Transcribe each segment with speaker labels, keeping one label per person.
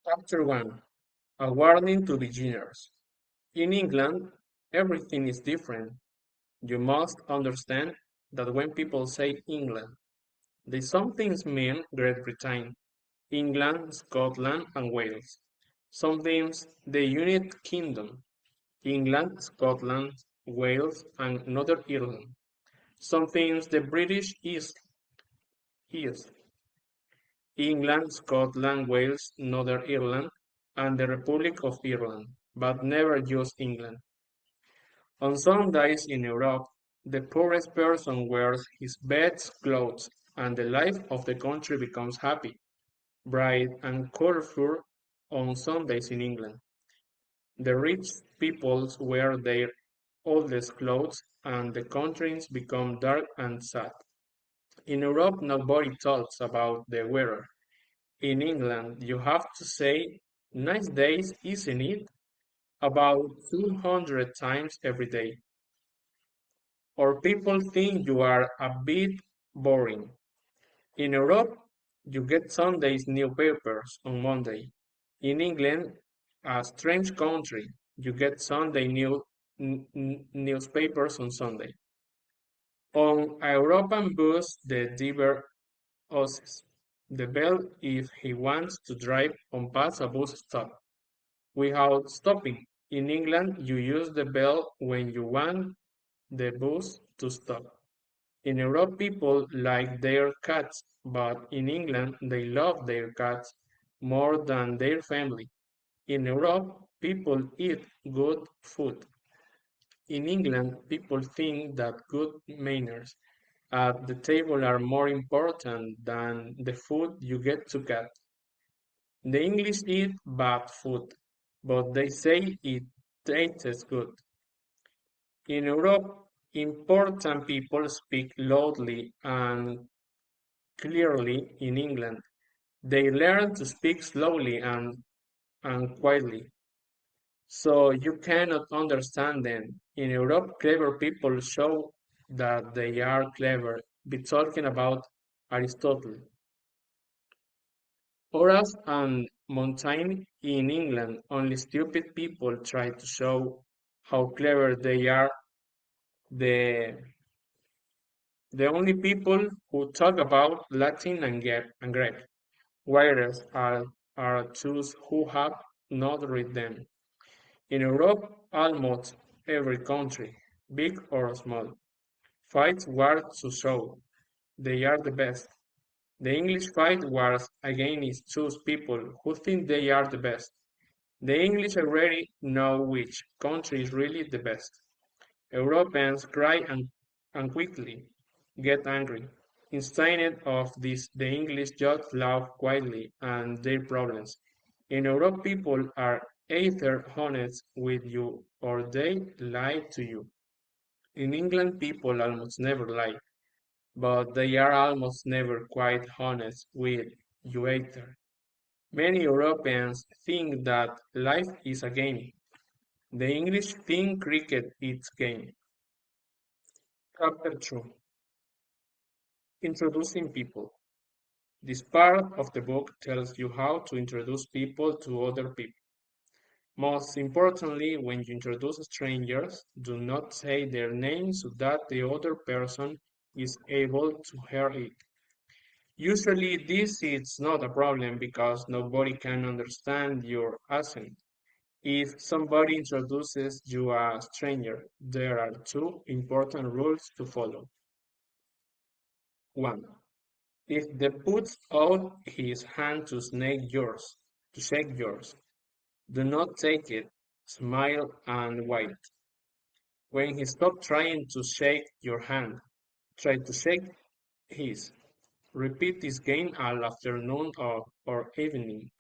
Speaker 1: Chapter 1. A warning to beginners. In England, everything is different. You must understand that when people say England, they sometimes mean Great Britain, England, Scotland, and Wales. Sometimes the United Kingdom, England, Scotland, Wales, and Northern Ireland. Sometimes the British East, England, Scotland, Wales, Northern Ireland, and the Republic of Ireland, but never just England. On some days in Europe, the poorest person wears his best clothes, and the life of the country becomes happy, bright, and colorful on Sundays in England. The rich peoples wear their oldest clothes, and the countries become dark and sad. In Europe, nobody talks about the weather. In England, you have to say, "Nice days, isn't it?" about 200 times every day. Or people think you are a bit boring. In Europe, you get Sunday's newspapers on Monday. In England, a strange country, you get newspapers on Sunday. On a European bus, the driver uses the bell if he wants to drive on past a bus stop without stopping. In England, you use the bell when you want the bus to stop. In Europe, people like their cats, but in England, they love their cats more than their family. In Europe, people eat good food. In England, people think that good manners at the table are more important than the food you get to get. The English eat bad food, but they say it tastes good. In Europe, important people speak loudly and clearly. In England, they learn to speak slowly and quietly, so you cannot understand them. In Europe, clever people show that they are clever, be talking about Aristotle. Horace and Montaigne in England, only stupid people try to show how clever they are. The the only people who talk about Latin and Greek, whereas are those who have not read them. In Europe, almost every country, big or small, fights wars to show they are the best. The English fight wars against those people who think they are the best. The English already know which country is really the best. Europeans cry and quickly get angry. Instead of this, the English just laugh quietly and their problems. In Europe, people are either honest with you or they lie to you. In England, people almost never lie, but they are almost never quite honest with you either. Many Europeans think that life is a game. The English think cricket is game. Chapter 2. Introducing people. This part of the book tells you how to introduce people to other people. Most importantly, when you introduce strangers, do not say their name so that the other person is able to hear it. Usually this is not a problem because nobody can understand your accent. If somebody introduces you a stranger, there are two important rules to follow. 1. If the puts out his hand to shake yours, do not take it, smile and wait. When he stops trying to shake your hand, try to shake his. Repeat this game all afternoon or evening.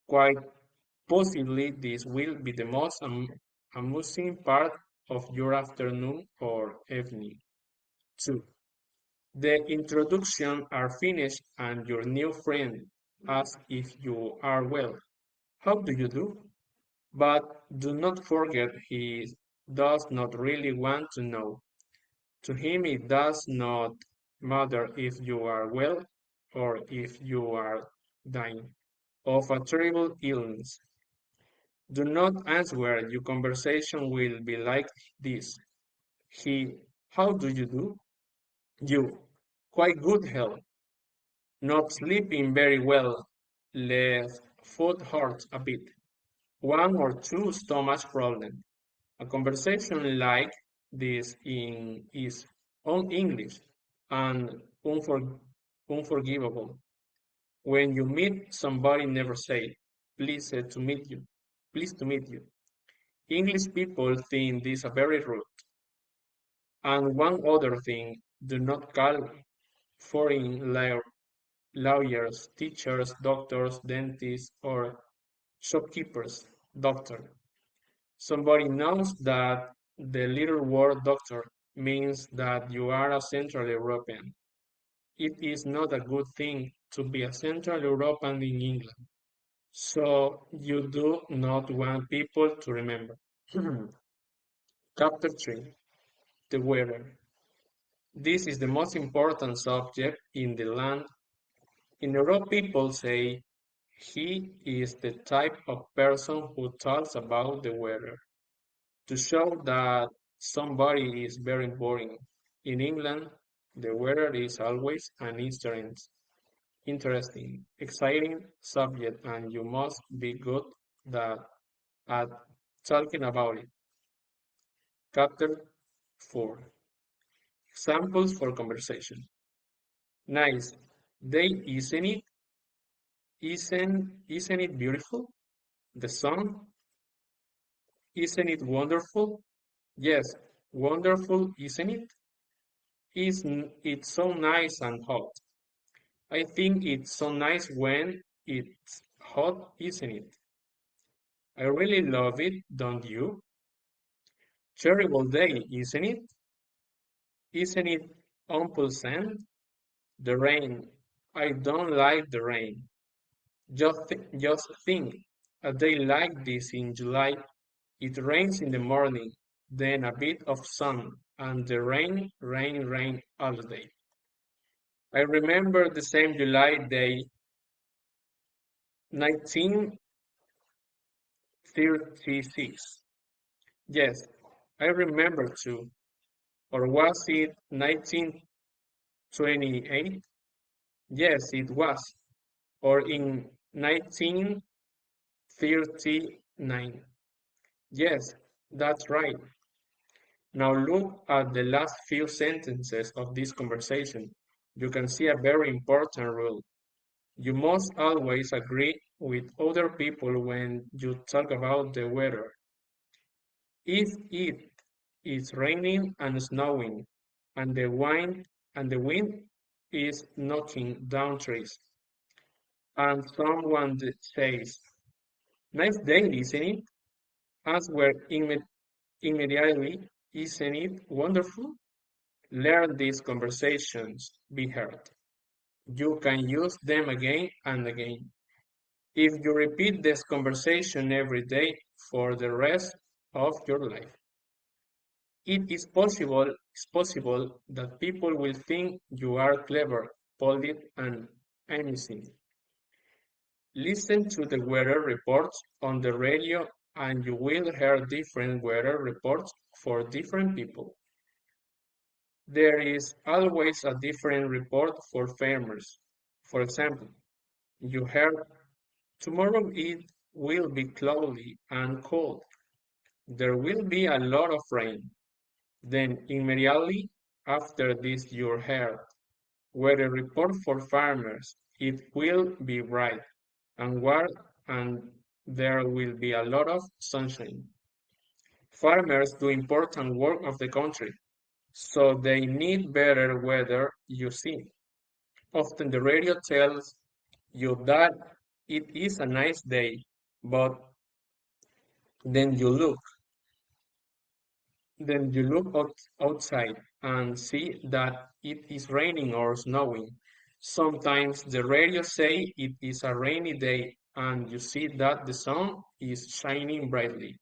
Speaker 1: Quite possibly this will be the most amusing part of your afternoon or evening. 2. The introduction are finished and your new friend asks if you are well. How do you do? But do not forget he does not really want to know. To him it does not matter if you are well or if you are dying. of a terrible illness. Do not answer. Your conversation will be like this. He, how do you do? You, quite good health. Not sleeping very well. Left foot hurts a bit. One or two stomach problems. A conversation like this is on English and unforgivable. When you meet somebody, never say, please to meet you. Pleased to meet you. English people think this a very rude. And one other thing, do not call foreign lawyers, teachers, doctors, dentists, or shopkeepers doctor. Somebody knows that the little word doctor means that you are a Central European. It is not a good thing to be a Central European in England. So you do not want people to remember. Chapter 3. The weather. This is the most important subject in the land. In Europe, people say he is the type of person who talks about the weather to show that somebody is very boring. In England, the weather is always an interesting, exciting subject, and you must be good that, at talking about it. Chapter 4. Examples for conversation. Nice day, isn't it? Isn't it beautiful? The sun, isn't it wonderful? Yes, wonderful, isn't it? Isn't it so nice and hot? I think it's so nice when it's hot, isn't it? I really love it, don't you? Terrible day, isn't it? Isn't it unpleasant? The rain. I don't like the rain. Just think, a day like this in July, it rains in the morning, then a bit of sun, and the rain all day. I remember the same July day, 1936. Yes, I remember too. Or was it 1928? Yes, it was. Or in 1939. Yes, that's right. Now look at the last few sentences of this conversation. You can see a very important rule. You must always agree with other people when you talk about the weather. If it is raining and snowing, and the wind is knocking down trees, and someone says, "Nice day, isn't it?" Answer immediately, "Isn't it wonderful?" Learn these conversations. Be heard. You can use them again and again. If you repeat this conversation every day for the rest of your life, it is possible that people will think you are clever, polite, and amusing. Listen to the weather reports on the radio and you will hear different weather reports for different people. There is always a different report for farmers. For example, you heard tomorrow it will be cloudy and cold. There will be a lot of rain. Then immediately after this you heard weather report for farmers. It will be bright and warm and there will be a lot of sunshine. Farmers do important work of the country, so they need better weather, you see. Often the radio tells you that it is a nice day, but then you look, outside and see that it is raining or snowing. Sometimes the radio say it is a rainy day and you see that the sun is shining brightly.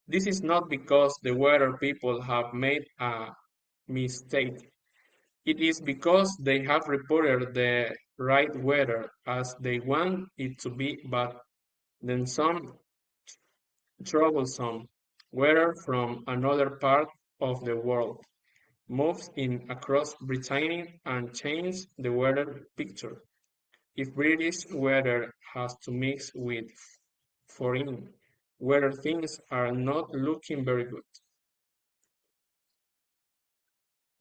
Speaker 1: This is not because the weather people have made a mistake. It is because they have reported the right weather as they want it to be, but then some troublesome weather from another part of the world moves in across Britain and changes the weather picture. If British weather has to mix with foreign weather, things are not looking very good.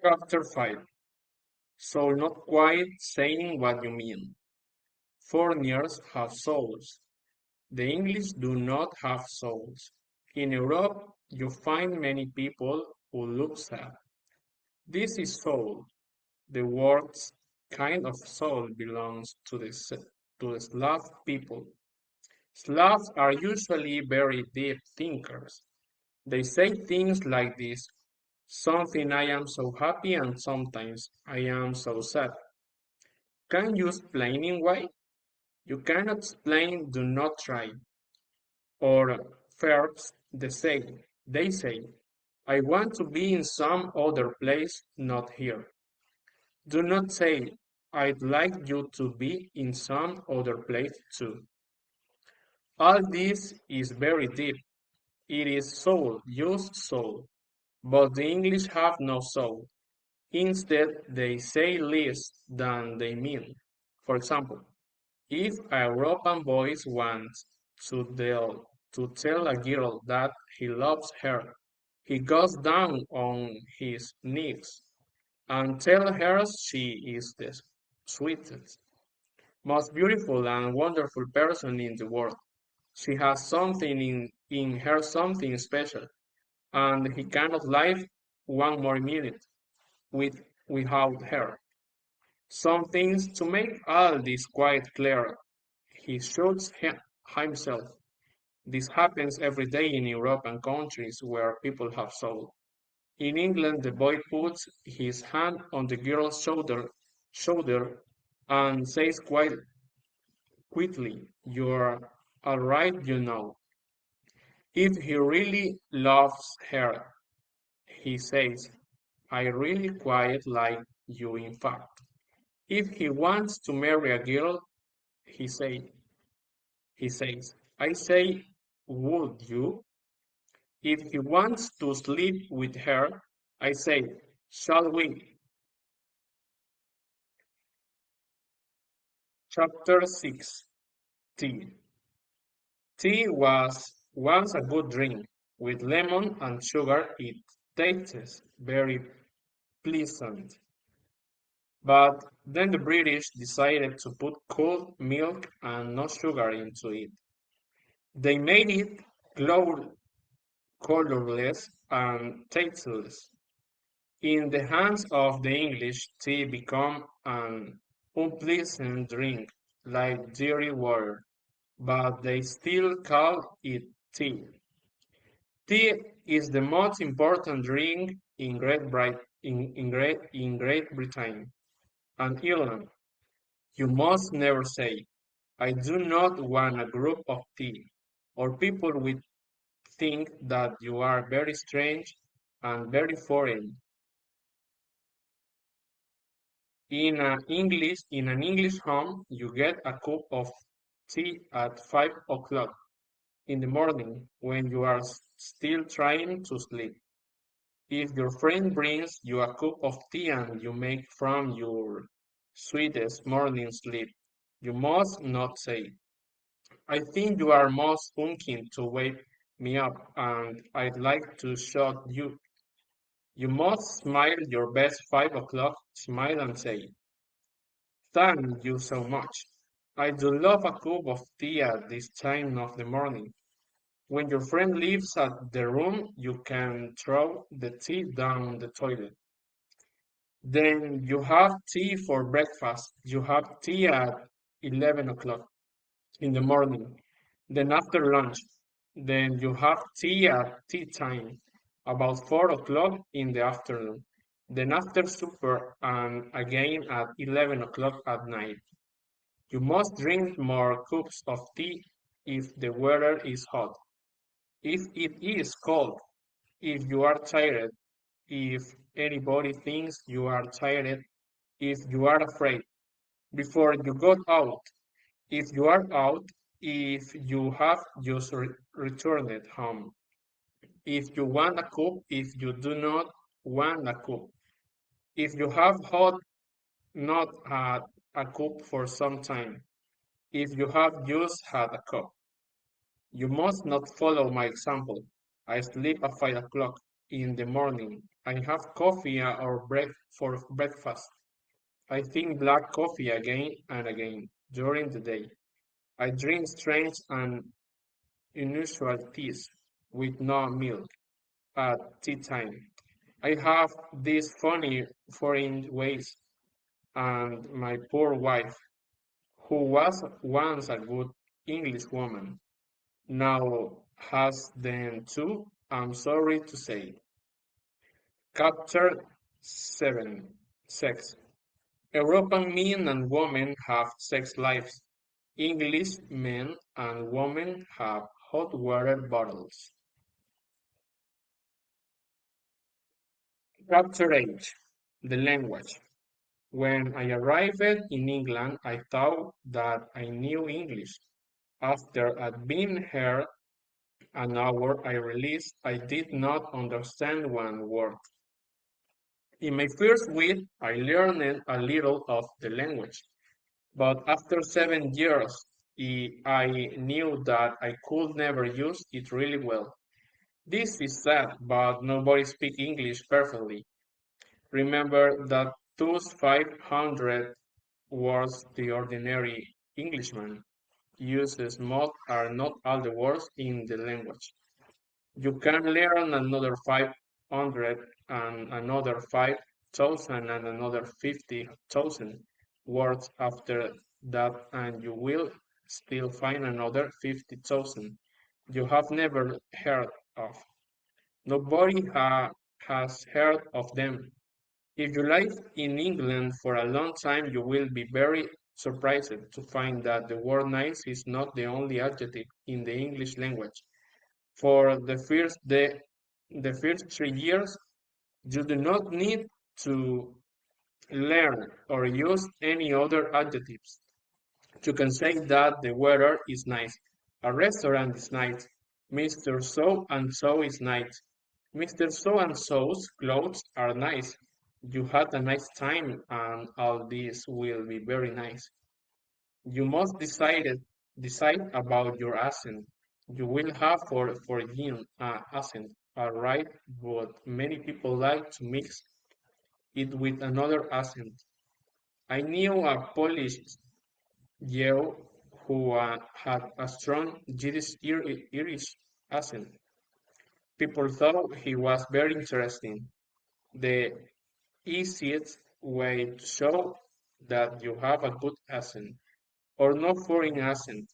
Speaker 1: Chapter 5. So not quite saying what you mean. Foreigners have souls. The English do not have souls. In Europe, you find many people who look sad. This is soul. The word's kind of soul belongs to the Slav people. Slavs are usually very deep thinkers. They say things like this: something I am so happy and sometimes I am so sad. Can you explain why? You cannot explain, do not try. Or verbs they say, I want to be in some other place, not here. Do not say, I'd like you to be in some other place too. All this is very deep. It is soul, use soul. But the English have no soul. Instead, they say less than they mean. For example, if a European boy wants to tell a girl that he loves her, he goes down on his knees and tells her she is the sweetest, most beautiful and wonderful person in the world. She has something in her, something special, and he cannot live one more minute without her. Some things to make all this quite clear. He shoots himself. This happens every day in European countries where people have soul. In England, the boy puts his hand on the girl's shoulder and says quite quickly, "You're all right, you know." If he really loves her, he says, "I really quite like you, in fact." If he wants to marry a girl, he say, he says, "I say, would you?" If he wants to sleep with her, I say, "Shall we?" Chapter 6. Tea. Tea was once a good drink. With lemon and sugar it tastes very pleasant. But then the British decided to put cold milk and no sugar into it. They made it colorless and tasteless. In the hands of the English, tea became an unpleasant drink, like dirty water, but they still call it tea. Tea is the most important drink in Great Britain and Ireland. You must never say, "I do not want a group of tea," or people will think that you are very strange and very foreign. In an English home, you get a cup of tea at 5 o'clock in the morning when you are still trying to sleep. If your friend brings you a cup of tea and you make from your sweetest morning sleep, you must not say, "I think you are most funky to wake me up and I'd like to shock you." You must smile your best 5 o'clock smile and say, "Thank you so much. I do love a cup of tea at this time of the morning." When your friend leaves the room, you can throw the tea down the toilet. Then you have tea for breakfast. You have tea at 11 o'clock in the morning. Then after lunch, then you have tea at tea time, about 4 o'clock in the afternoon. Then after supper and again at 11 o'clock at night. You must drink more cups of tea if the weather is hot. If it is cold, if you are tired, if anybody thinks you are tired, if you are afraid, before you got out, if you are out, if you have just returned home, if you want a cup, if you do not want a cup, if you have not had a cup for some time, if you have just had a cup. You must not follow my example. I sleep at 5 o'clock in the morning. I have coffee or bread for breakfast. I think black coffee again and again during the day. I drink strange and unusual teas with no milk at tea time. I have these funny foreign ways, and my poor wife, who was once a good English woman, now has them too, I'm sorry to say. Chapter 7 Sex. European men and women have sex lives. English men and women have hot water bottles. Chapter 8 The language. When I arrived in England, I thought that I knew English. After I'd been here an hour, I realized I did not understand one word. In my first week, I learned a little of the language, but after 7 years, I knew that I could never use it really well. This is sad, but nobody speaks English perfectly. Remember that those 500 words the ordinary Englishman uses most are not all the words in the language. You can learn another 500 and another 5,000 and another 50,000 words after that, and you will still find another 50,000 you have never heard of. Nobody has heard of them. If you live in England for a long time, you will be very surprised to find that the word nice is not the only adjective in the English language. For the first 3 years, you do not need to learn or use any other adjectives. You can say that the weather is nice, a restaurant is nice, Mr. So and so is nice, Mr. So and so's clothes are nice. You had a nice time, and all this will be very nice. You must decide about your accent. You will have for him accent, alright, but many people like to mix it with another accent. I knew a Polish Jew who had a strong Irish accent. People thought he was very interesting. The easiest way to show that you have a good accent or no foreign accent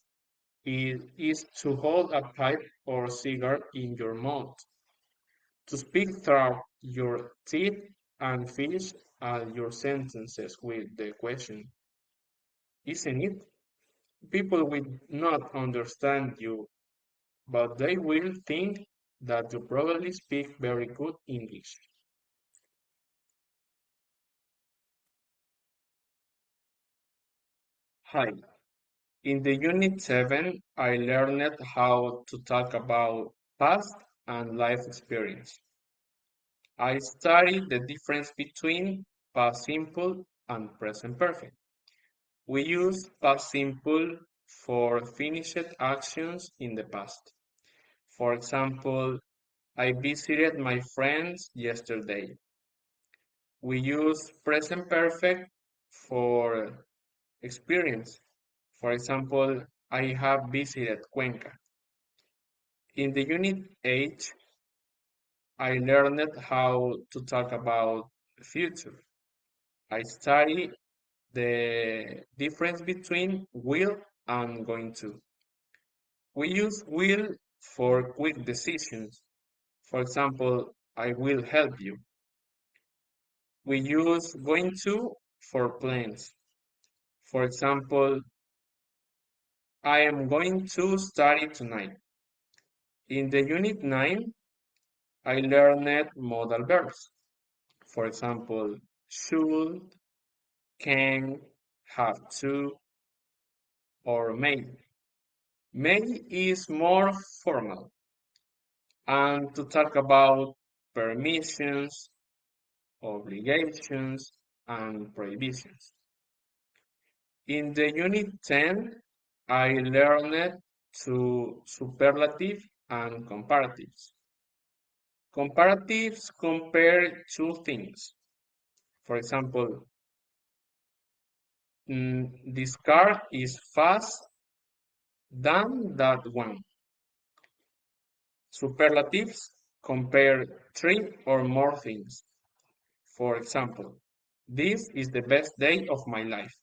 Speaker 1: is to hold a pipe or cigar in your mouth, to speak through your teeth and finish your sentences with the question, isn't it? People will not understand you, but they will think that you probably speak very good English. Hi. In the Unit 7, I learned how to talk about past and life experience. I studied the difference between past simple and present perfect. We use past simple for finished actions in the past. For example, I visited my friends yesterday. We use present perfect for experience. For example, I have visited Cuenca. In the Unit 8, I learned how to talk about the future. I study the difference between will and going to. We use will for quick decisions. For example, I will help you. We use going to for plans. For example, I am going to study tonight. In the Unit 9, I learned modal verbs. For example, should, can, have to, or may. May is more formal, and to talk about permissions, obligations, and prohibitions. In the unit 10, I learned to superlative and comparatives. Comparatives compare two things. For example, this car is fast than that one. Superlatives compare three or more things. For example, this is the best day of my life.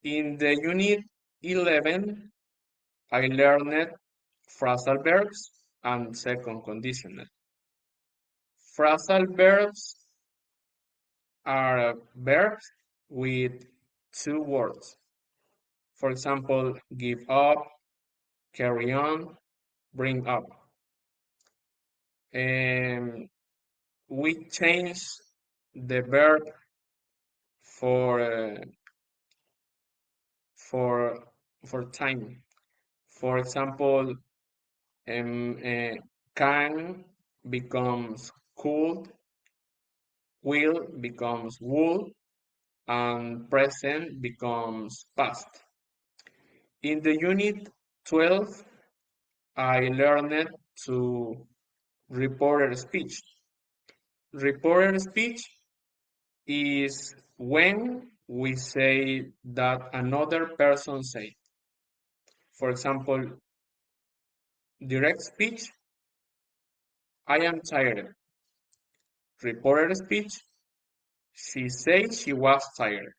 Speaker 1: In the unit 11, I learned phrasal verbs and second conditional. Phrasal verbs are verbs with two words. For example, give up, carry on, bring up. And we change the verb for uh, for for time. For example, can becomes could, will becomes would, and present becomes past. In the unit 12, I learned to reporter speech. Reporter speech is when we say that another person said. For example, direct speech, I am tired. Reporter speech, she said she was tired.